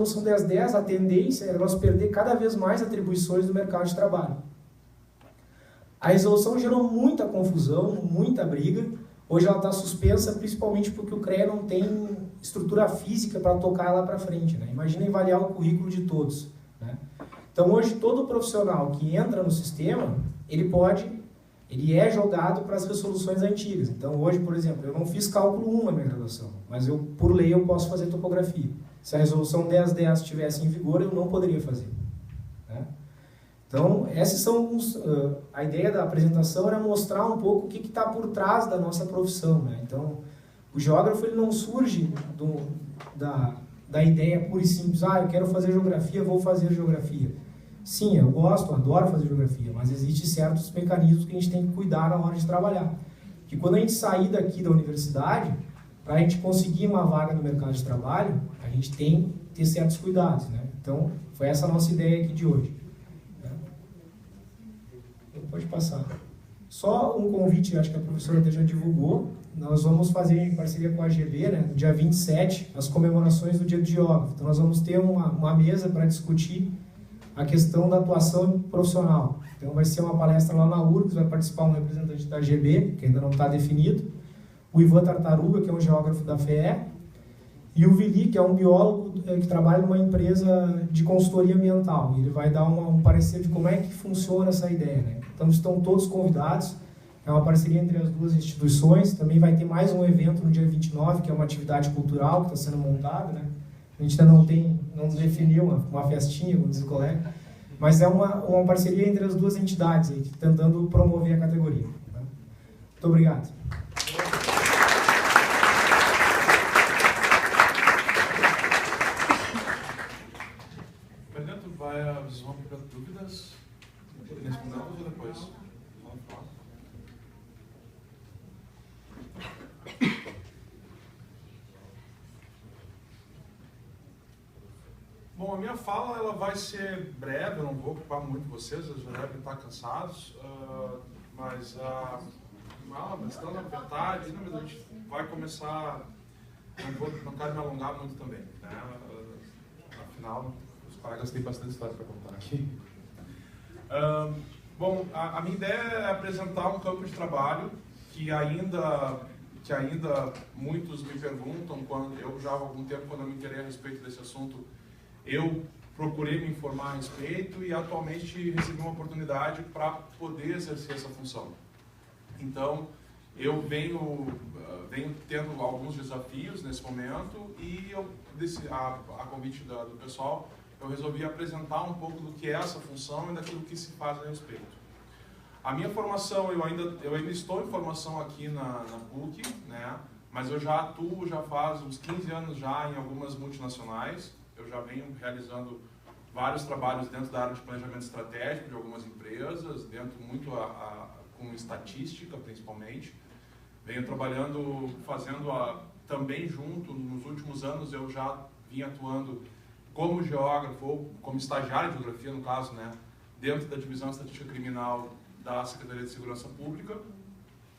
resolução 1010, a tendência é nós perder cada vez mais atribuições do mercado de trabalho. A resolução gerou muita confusão, muita briga. Hoje ela está suspensa principalmente porque o CREA não tem estrutura física para tocar ela para frente, né? Imagina avaliar o currículo de todos, né? Então hoje todo profissional que entra no sistema, ele é jogado para as resoluções antigas. Então hoje, por exemplo, eu não fiz cálculo 1 na minha graduação, mas por lei eu posso fazer topografia. Se a resolução 1010 estivesse em vigor, eu não poderia fazer, né? Então, esses são a ideia da apresentação era mostrar um pouco o que está por trás da nossa profissão, né? Então, o geógrafo ele não surge da ideia pura e simples, eu quero fazer geografia, vou fazer geografia. Sim, eu gosto, adoro fazer geografia, mas existem certos mecanismos que a gente tem que cuidar na hora de trabalhar. Que quando a gente sair daqui da universidade, para a gente conseguir uma vaga no mercado de trabalho, a gente tem que ter certos cuidados, né? Então, foi essa a nossa ideia aqui de hoje. Pode passar. Só um convite, acho que a professora até já divulgou. Nós vamos fazer em parceria com a AGB, né, no dia 27, as comemorações do Dia do Geógrafo. Então nós vamos ter uma mesa para discutir a questão da atuação profissional. Então vai ser uma palestra lá na URGS, vai participar um representante da AGB, que ainda não está definido, o Ivan Tartaruga, que é um geógrafo da FEE, e o Vili, que é um biólogo que trabalha numa empresa de consultoria ambiental. Ele vai dar um parecer de como é que funciona essa ideia, né? Então estão todos convidados, é uma parceria entre as duas instituições. Também vai ter mais um evento no dia 29, que é uma atividade cultural que está sendo montada, né? A gente ainda não definiu uma festinha, como diz o colega, mas é uma parceria entre as duas entidades, aí, tentando promover a categoria. Tá? Muito obrigado. Vai a visão para dúvidas? Respondemos ou depois? Bom, a minha fala ela vai ser breve, eu não vou ocupar muito vocês, eles já devem estar cansados, mas estando à vontade, mas a gente vai começar, não quero me alongar muito também, né? Afinal, os colegas têm bastante história para contar aqui. Bom, a minha ideia é apresentar um campo de trabalho que ainda muitos me perguntam, quando eu já há algum tempo, quando eu me interessei a respeito desse assunto, eu procurei me informar a respeito e atualmente recebi uma oportunidade para poder exercer essa função. Então, eu venho tendo alguns desafios nesse momento e a convite do pessoal, eu resolvi apresentar um pouco do que é essa função e daquilo que se faz a respeito. A minha formação, eu ainda estou em formação aqui na PUC, né? Mas eu já atuo já faz uns 15 anos já em algumas multinacionais. Eu já venho realizando vários trabalhos dentro da área de planejamento estratégico de algumas empresas, dentro muito com estatística principalmente. Venho trabalhando, também junto, nos últimos anos eu já vim atuando como geógrafo, ou como estagiário de geografia, no caso, né, dentro da Divisão de Estatística Criminal da Secretaria de Segurança Pública,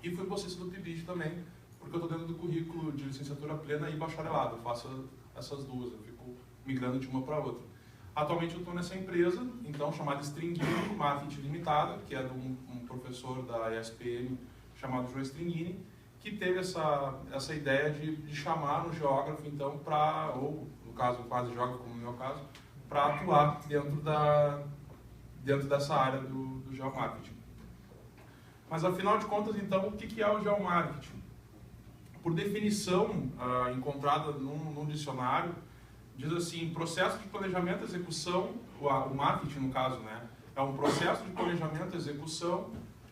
e fui bolsista do PIBID também, porque eu estou dentro do currículo de licenciatura plena e bacharelado, eu faço essas duas, eu fico migrando de uma para outra. Atualmente eu estou nessa empresa, então, chamada Stringini Marketing Limitada, que é de um professor da ESPM chamado João Stringini, que teve essa ideia de chamar um geógrafo, então, ou no caso, quase geógrafo, como no meu caso, para atuar dentro dessa área do geomarketing. Mas, afinal de contas, então, o que é o geomarketing? Por definição encontrada num dicionário, diz assim, processo de planejamento e execução, o marketing no caso, né, é um processo de planejamento e execução,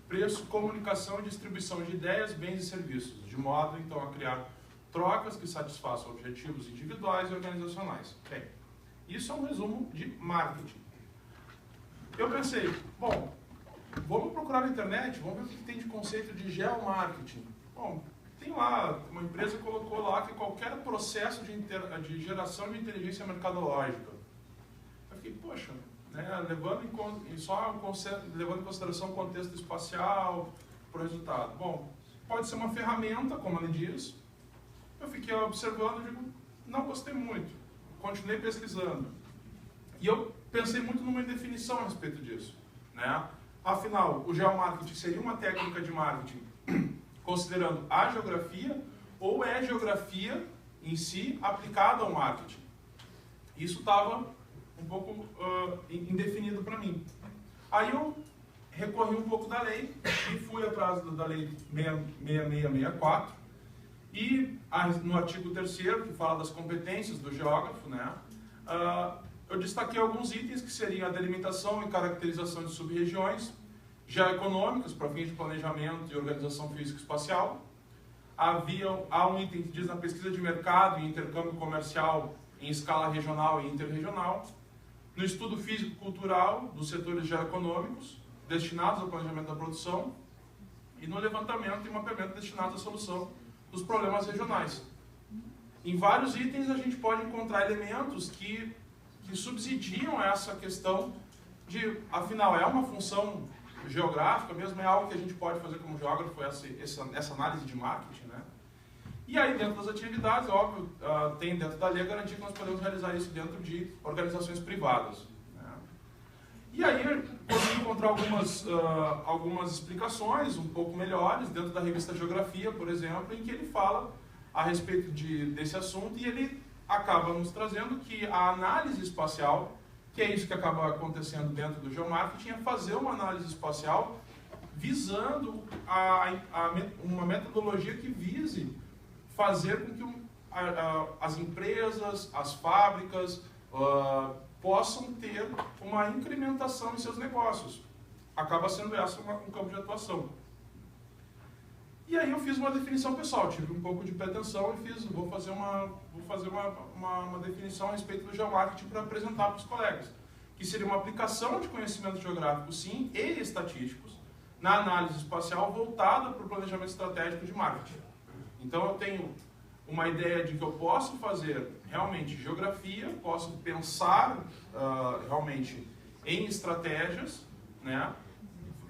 preço, comunicação e distribuição de ideias, bens e serviços, de modo, então, a criar trocas que satisfaçam objetivos individuais e organizacionais. Bem, isso é um resumo de marketing. Eu pensei, bom, vamos procurar na internet, vamos ver o que tem de conceito de geomarketing. Bom, tem lá, uma empresa colocou lá que qualquer processo de geração de inteligência mercadológica. Eu fiquei, poxa, né, levando em consideração o contexto espacial para o resultado. Bom, pode ser uma ferramenta, como ele diz. Eu fiquei observando e digo, não gostei muito. continuei pesquisando. E eu pensei muito numa definição a respeito disso, né? Afinal, o geomarketing seria uma técnica de marketing considerando a geografia, ou é geografia em si aplicada ao marketing? Isso estava um pouco indefinido para mim. Aí eu recorri um pouco da lei e fui atrás da lei 6664 e no artigo 3º, que fala das competências do geógrafo, né, eu destaquei alguns itens que seriam a delimitação e caracterização de sub-regiões geoeconômicas para fins de planejamento e organização físico-espacial. Há um item que diz na pesquisa de mercado e intercâmbio comercial em escala regional e interregional, no estudo físico-cultural dos setores geoeconômicos destinados ao planejamento da produção e no levantamento e mapeamento destinados à solução dos problemas regionais. Em vários itens a gente pode encontrar elementos que subsidiam essa questão de, afinal, é uma função geográfica mesmo, é algo que a gente pode fazer como geógrafo, essa análise de marketing, né? E aí, dentro das atividades, óbvio, tem dentro da lei a garantia que nós podemos realizar isso dentro de organizações privadas, né? E aí, consegui encontrar algumas explicações um pouco melhores dentro da revista Geografia, por exemplo, em que ele fala a respeito desse assunto e ele acaba nos trazendo que a análise espacial, que é isso que acaba acontecendo dentro do geomarketing, é fazer uma análise espacial visando uma metodologia que vise fazer com que as empresas, as fábricas possam ter uma incrementação em seus negócios. Acaba sendo essa um campo de atuação. E aí eu fiz uma definição pessoal, tive um pouco de pretensão e vou fazer uma definição a respeito do geomarketing para apresentar para os colegas, que seria uma aplicação de conhecimentos geográficos, sim, e estatísticos, na análise espacial voltada para o planejamento estratégico de marketing. Então eu tenho uma ideia de que eu posso fazer realmente geografia, posso pensar realmente em estratégias, né,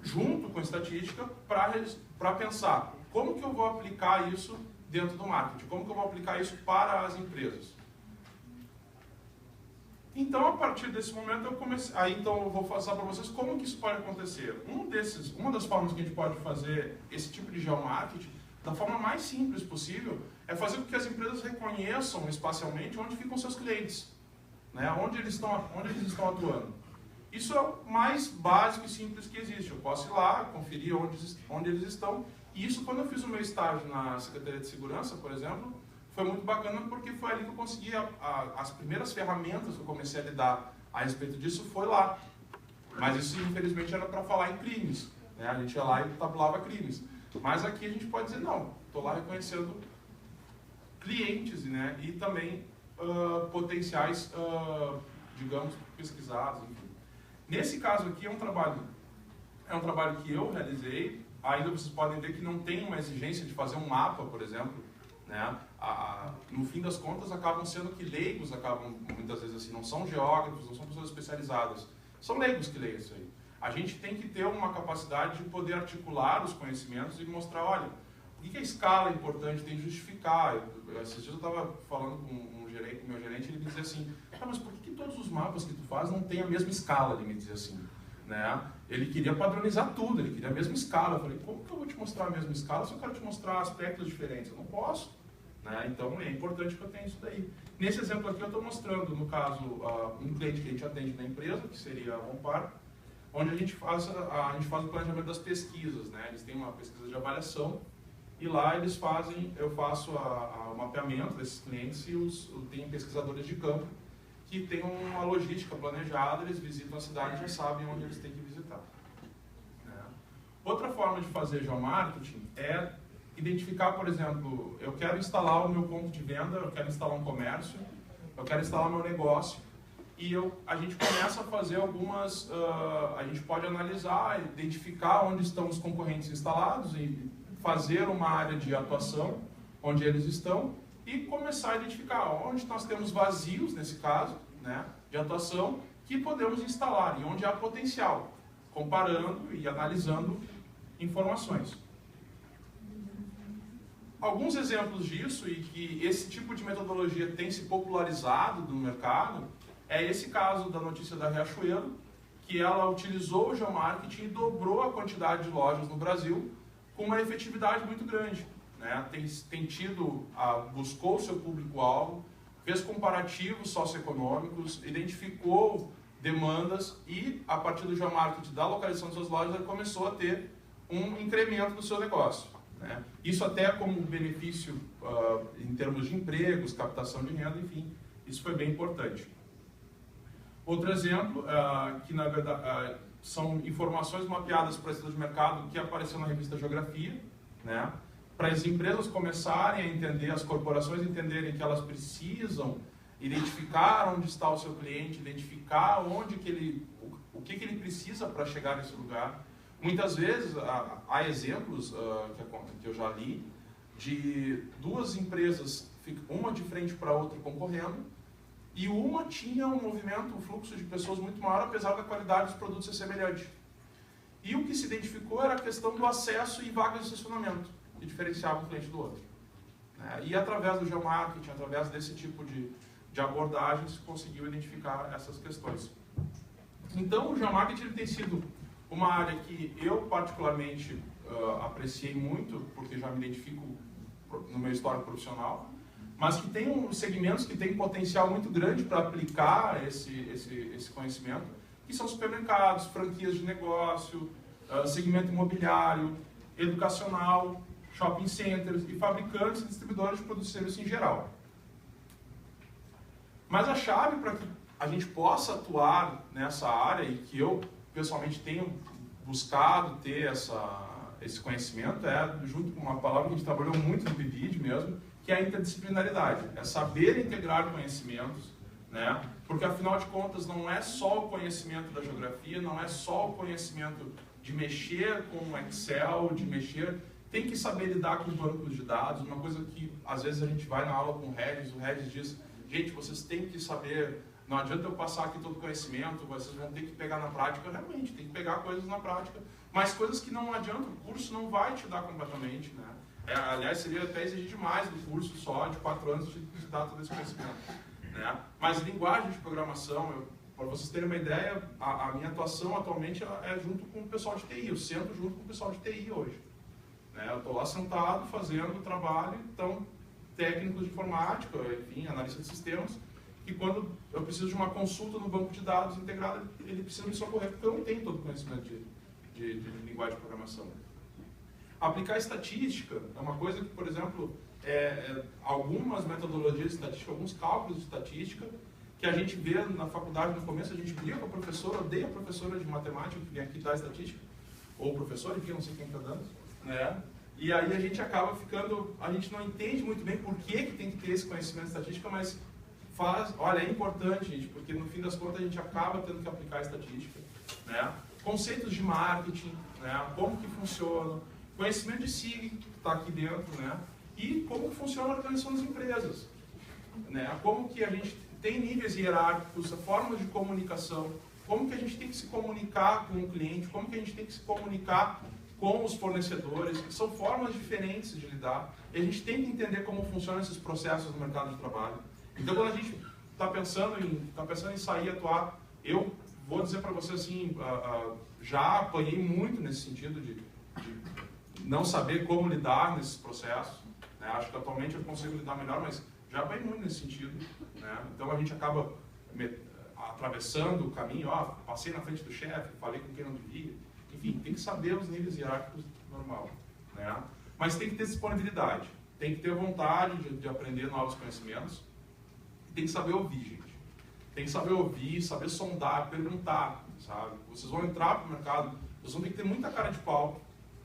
junto com estatística, para pensar como que eu vou aplicar isso dentro do marketing, como que eu vou aplicar isso para as empresas. Então, a partir desse momento, então eu vou passar para vocês como que isso pode acontecer. Uma das formas que a gente pode fazer esse tipo de geomarketing, da forma mais simples possível, é fazer com que as empresas reconheçam espacialmente onde ficam seus clientes, né? Onde eles estão atuando. Isso é o mais básico e simples que existe. Eu posso ir lá, conferir onde eles estão. E isso, quando eu fiz o meu estágio na Secretaria de Segurança, por exemplo, foi muito bacana porque foi ali que eu consegui as primeiras ferramentas que eu comecei a lidar a respeito disso foi lá. Mas isso, infelizmente, era para falar em crimes, né? A gente ia lá e tabulava crimes. Mas aqui a gente pode dizer, não, estou lá reconhecendo clientes, né? E também potenciais, digamos, pesquisados, enfim. Nesse caso aqui é um trabalho que eu realizei. Ainda vocês podem ver que não tem uma exigência de fazer um mapa, por exemplo, né? No fim das contas, acabam sendo que leigos, muitas vezes assim, não são geógrafos, não são pessoas especializadas, são leigos que leem isso aí. A gente tem que ter uma capacidade de poder articular os conhecimentos e mostrar, olha, por que a escala é importante, tem que justificar. Esses dias eu estava falando com o meu gerente, ele me dizia assim, mas por que todos os mapas que tu faz não tem a mesma escala? Ele me dizia assim, né? Ele queria padronizar tudo, ele queria a mesma escala. Eu falei, como que eu vou te mostrar a mesma escala se eu quero te mostrar aspectos diferentes? Eu não posso, né? Então é importante que eu tenha isso daí. Nesse exemplo aqui eu estou mostrando, no caso, um cliente que a gente atende na empresa, que seria a Rompar, onde a gente faz o planejamento das pesquisas, né? Eles têm uma pesquisa de avaliação e lá eu faço o mapeamento desses clientes e tem pesquisadores de campo que têm uma logística planejada, eles visitam a cidade e já sabem onde eles têm que visitar, né? Outra forma de fazer geomarketing é identificar, por exemplo, eu quero instalar o meu ponto de venda, eu quero instalar um comércio, eu quero instalar meu negócio, e a gente começa a fazer a gente pode analisar, identificar onde estão os concorrentes instalados e fazer uma área de atuação onde eles estão e começar a identificar onde nós temos vazios, nesse caso, né, de atuação, que podemos instalar e onde há potencial, comparando e analisando informações. alguns exemplos disso, e que esse tipo de metodologia tem se popularizado no mercado, é esse caso da notícia da Riachuelo, que ela utilizou o geomarketing e dobrou a quantidade de lojas no Brasil com uma efetividade muito grande, né? Buscou o seu público-alvo, fez comparativos socioeconômicos, identificou demandas e, a partir do geomarketing da localização das suas lojas, ele começou a ter um incremento do seu negócio, né? Isso até como benefício em termos de empregos, captação de renda, enfim, isso foi bem importante. Outro exemplo, que na verdade são informações mapeadas para estudo de mercado que apareceu na revista Geografia, né? Para as empresas começarem a entender, as corporações entenderem que elas precisam identificar onde está o seu cliente, identificar o que ele precisa para chegar nesse lugar. Muitas vezes há exemplos que eu já li de duas empresas, uma de frente para a outra concorrendo, e uma tinha um movimento, um fluxo de pessoas muito maior, apesar da qualidade dos produtos ser semelhante. E o que se identificou era a questão do acesso e vagas de estacionamento, que diferenciava um cliente do outro, né? E através do geomarketing, através desse tipo de abordagem, se conseguiu identificar essas questões. Então, o geomarketing tem sido uma área que eu particularmente apreciei muito, porque já me identifico no meu histórico profissional, mas que tem segmentos que têm potencial muito grande para aplicar esse conhecimento, que são supermercados, franquias de negócio, segmento imobiliário, educacional, shopping centers e fabricantes e distribuidores de produtos e serviços em geral. Mas a chave para que a gente possa atuar nessa área, e que eu pessoalmente tenho buscado ter esse conhecimento, junto com uma palavra que a gente trabalhou muito no PIBID mesmo, que é a interdisciplinaridade, é saber integrar conhecimentos, né? Porque afinal de contas não é só o conhecimento da geografia, não é só o conhecimento de mexer com Excel, tem que saber lidar com bancos de dados, uma coisa que às vezes a gente vai na aula com o Regis diz, gente, vocês têm que saber, não adianta eu passar aqui todo o conhecimento, vocês vão ter que pegar na prática, realmente, tem que pegar coisas na prática, mas coisas que não adianta, o curso não vai te dar completamente, né? Aliás, seria até exigir demais do curso só de 4 anos de dar todo esse conhecimento, né? Mas linguagem de programação, para vocês terem uma ideia, a minha atuação atualmente é junto com o pessoal de TI, eu sento junto com o pessoal de TI hoje, né? Eu estou lá sentado fazendo o trabalho, então técnicos de informática, enfim, analista de sistemas, que quando eu preciso de uma consulta no banco de dados integrado, ele precisa me socorrer, porque eu não tenho todo o conhecimento de linguagem de programação. Aplicar estatística é uma coisa que, por exemplo, algumas metodologias de estatística, alguns cálculos de estatística, que a gente vê na faculdade no começo, a gente briga com a professora, odeia a professora de matemática que vem aqui dar estatística, ou o professor, enfim, eu não sei quem está dando, né? E aí a gente acaba ficando, a gente não entende muito bem por que tem que ter esse conhecimento de estatística, mas olha, é importante, gente, porque no fim das contas a gente acaba tendo que aplicar a estatística, né? Conceitos de marketing, né? Como que funciona, conhecimento de SIG, que está aqui dentro, né? E como que funciona a organização das empresas, né? Como que a gente tem níveis hierárquicos, formas de comunicação, como que a gente tem que se comunicar com o cliente, como que a gente tem que se comunicar com os fornecedores, que são formas diferentes de lidar, e a gente tem que entender como funcionam esses processos no mercado de trabalho. Então, quando a gente está pensando em sair atuar, eu vou dizer para você assim, já apanhei muito nesse sentido de não saber como lidar nesses processos, né? Acho que atualmente eu consigo lidar melhor, mas já apanhei muito nesse sentido, né? Então a gente acaba atravessando o caminho, passei na frente do chefe, falei com quem não devia, enfim, tem que saber os níveis hierárquicos normal, né? Mas tem que ter disponibilidade, tem que ter vontade de aprender novos conhecimentos, tem que saber ouvir, gente. Tem que saber ouvir, saber sondar, perguntar, sabe? Vocês vão entrar para o mercado, vocês vão ter que ter muita cara de pau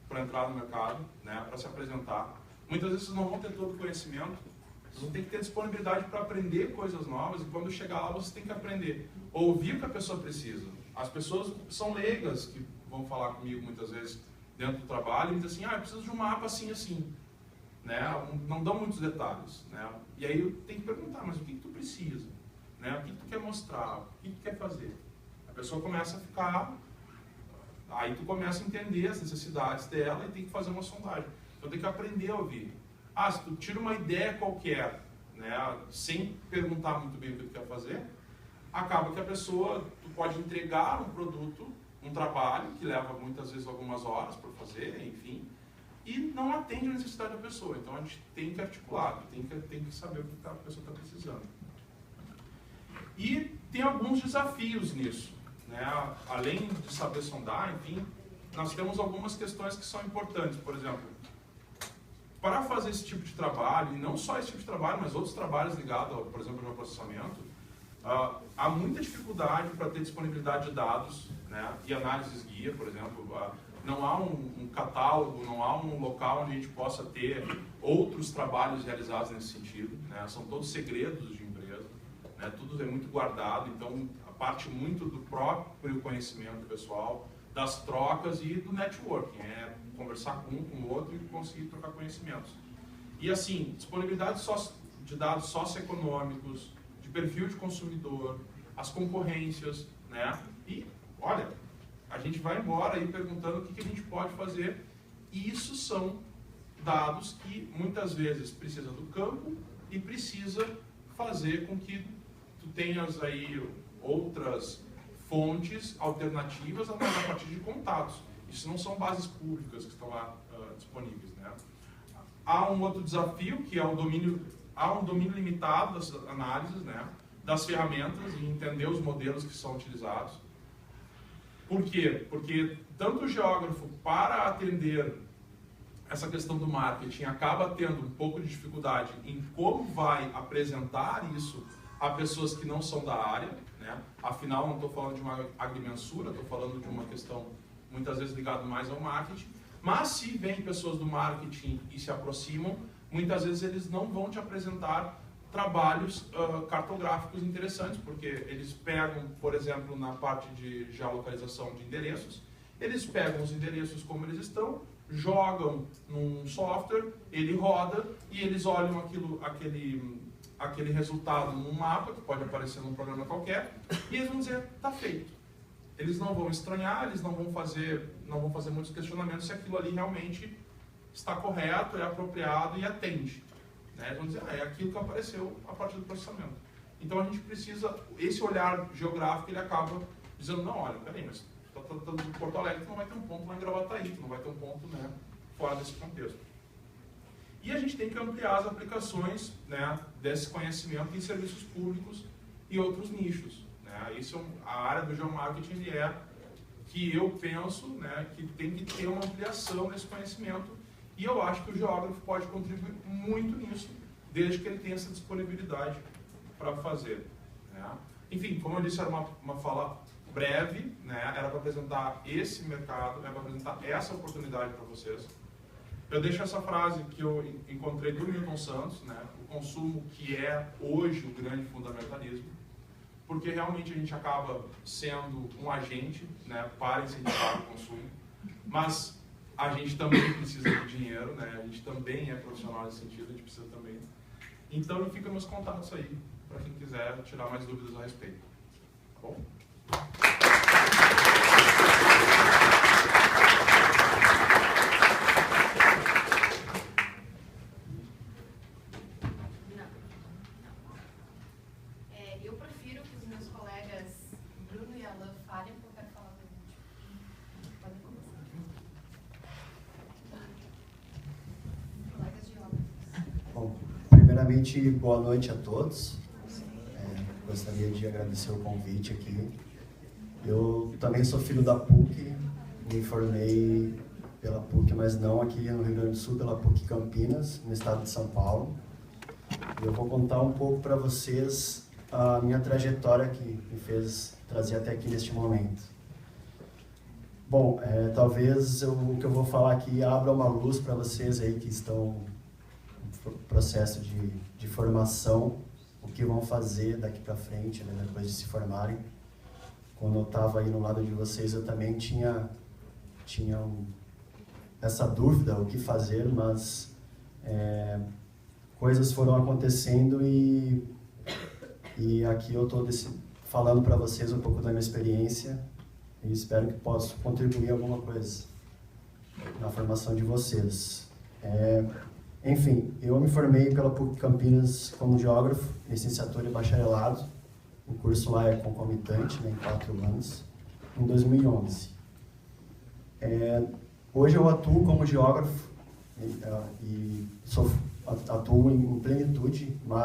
para entrar no mercado, né, para se apresentar. Muitas vezes vocês não vão ter todo o conhecimento, vocês vão ter que ter disponibilidade para aprender coisas novas, e quando chegar lá vocês têm que aprender. Ouvir o que a pessoa precisa. As pessoas são leigas que vão falar comigo muitas vezes dentro do trabalho e dizem assim, eu preciso de um mapa assim, assim. Né? Não dão muitos detalhes. Né? E aí eu tenho que perguntar, mas o que tu precisa? Né? O que tu quer mostrar? O que tu quer fazer? A pessoa começa a ficar... Aí tu começa a entender as necessidades dela e tem que fazer uma sondagem. Então tem que aprender a ouvir. se tu tira uma ideia qualquer, né, sem perguntar muito bem o que tu quer fazer, acaba que a pessoa, tu pode entregar um produto, um trabalho que leva muitas vezes algumas horas para fazer, enfim, e não atende a necessidade da pessoa. Então a gente tem que articular, tem que saber o que a pessoa está precisando. E tem alguns desafios nisso, né? Além de saber sondar, enfim, nós temos algumas questões que são importantes. Por exemplo, para fazer esse tipo de trabalho, e não só esse tipo de trabalho, mas outros trabalhos ligados, por exemplo, ao processamento, há muita dificuldade para ter disponibilidade de dados, né, e análises guia, por exemplo. Não há um catálogo, não há um local onde a gente possa ter outros trabalhos realizados nesse sentido, né? São todos segredos de empresa, né? Tudo é muito guardado, então a parte muito do próprio conhecimento pessoal, das trocas e do networking, conversar com um com o outro e conseguir trocar conhecimentos. E assim, disponibilidade de dados socioeconômicos, de perfil de consumidor, as concorrências, né? E, olha, a gente vai embora aí perguntando o que a gente pode fazer, e isso são dados que muitas vezes precisa do campo e precisa fazer com que tu tenhas aí outras fontes alternativas, mas a partir de contatos. Isso não são bases públicas que estão lá disponíveis, né? Há um outro desafio, que é o domínio, há um domínio limitado das análises, né, das ferramentas, e entender os modelos que são utilizados. Por quê? Porque tanto o geógrafo, para atender essa questão do marketing, acaba tendo um pouco de dificuldade em como vai apresentar isso a pessoas que não são da área, né? Afinal, não estou falando de uma agrimensura, estou falando de uma questão muitas vezes ligada mais ao marketing. Mas se vêm pessoas do marketing e se aproximam, muitas vezes eles não vão te apresentar trabalhos cartográficos interessantes, porque eles pegam, por exemplo, na parte de geolocalização de endereços, eles pegam os endereços como eles estão, jogam num software, ele roda e eles olham aquele resultado num mapa, que pode aparecer num programa qualquer, e eles vão dizer, está feito. Eles não vão estranhar, eles não vão fazer muitos questionamentos se aquilo ali realmente está correto, é apropriado e atende. Né? Eles vão dizer, é aquilo que apareceu a partir do processamento. Então a gente precisa, esse olhar geográfico, ele acaba dizendo, não, olha, peraí, mas tu está tratando de Porto Alegre, tu não vai ter um ponto lá em Gravataí, tu não vai ter um ponto, né, fora desse contexto. E a gente tem que ampliar as aplicações, né, desse conhecimento em serviços públicos e outros nichos. Né? Isso a área do geomarketing que eu penso, né, que tem que ter uma ampliação desse conhecimento. E eu acho que o geógrafo pode contribuir muito nisso, desde que ele tenha essa disponibilidade para fazer. Né? Enfim, como eu disse, era uma fala breve, né? Era para apresentar esse mercado, era para apresentar essa oportunidade para vocês. Eu deixo essa frase que eu encontrei do Milton Santos, né? O consumo que é hoje o grande fundamentalismo, porque realmente a gente acaba sendo um agente, né, para incentivar o consumo, mas a gente também precisa de dinheiro, né? A gente também é profissional nesse sentido, a gente precisa também. Então, fica meus contatos aí, para quem quiser tirar mais dúvidas a respeito. Tá bom? Eu prefiro que os meus colegas Bruno e Alan falem, porque eu quero falar por último. Podem começar. Colegas geógrafos. Bom, primeiramente, boa noite a todos. Gostaria de agradecer o convite aqui. Eu também sou filho da PUC, me formei pela PUC, mas não aqui no Rio Grande do Sul, pela PUC Campinas, no estado de São Paulo. Eu vou contar um pouco para vocês a minha trajetória que me fez trazer até aqui neste momento. Bom, talvez o que eu vou falar aqui abra uma luz para vocês aí que estão no processo de formação, o que vão fazer daqui para frente, né, depois de se formarem. Quando eu estava aí no lado de vocês, eu também tinha essa dúvida, o que fazer, mas coisas foram acontecendo e aqui eu estou falando para vocês um pouco da minha experiência e espero que possa contribuir alguma coisa na formação de vocês. Enfim, eu me formei pela PUC Campinas como geógrafo, licenciatura e bacharelado. O curso lá é concomitante, né, em 4 anos, em 2011. Hoje eu atuo como geógrafo e atuo em plenitude, mas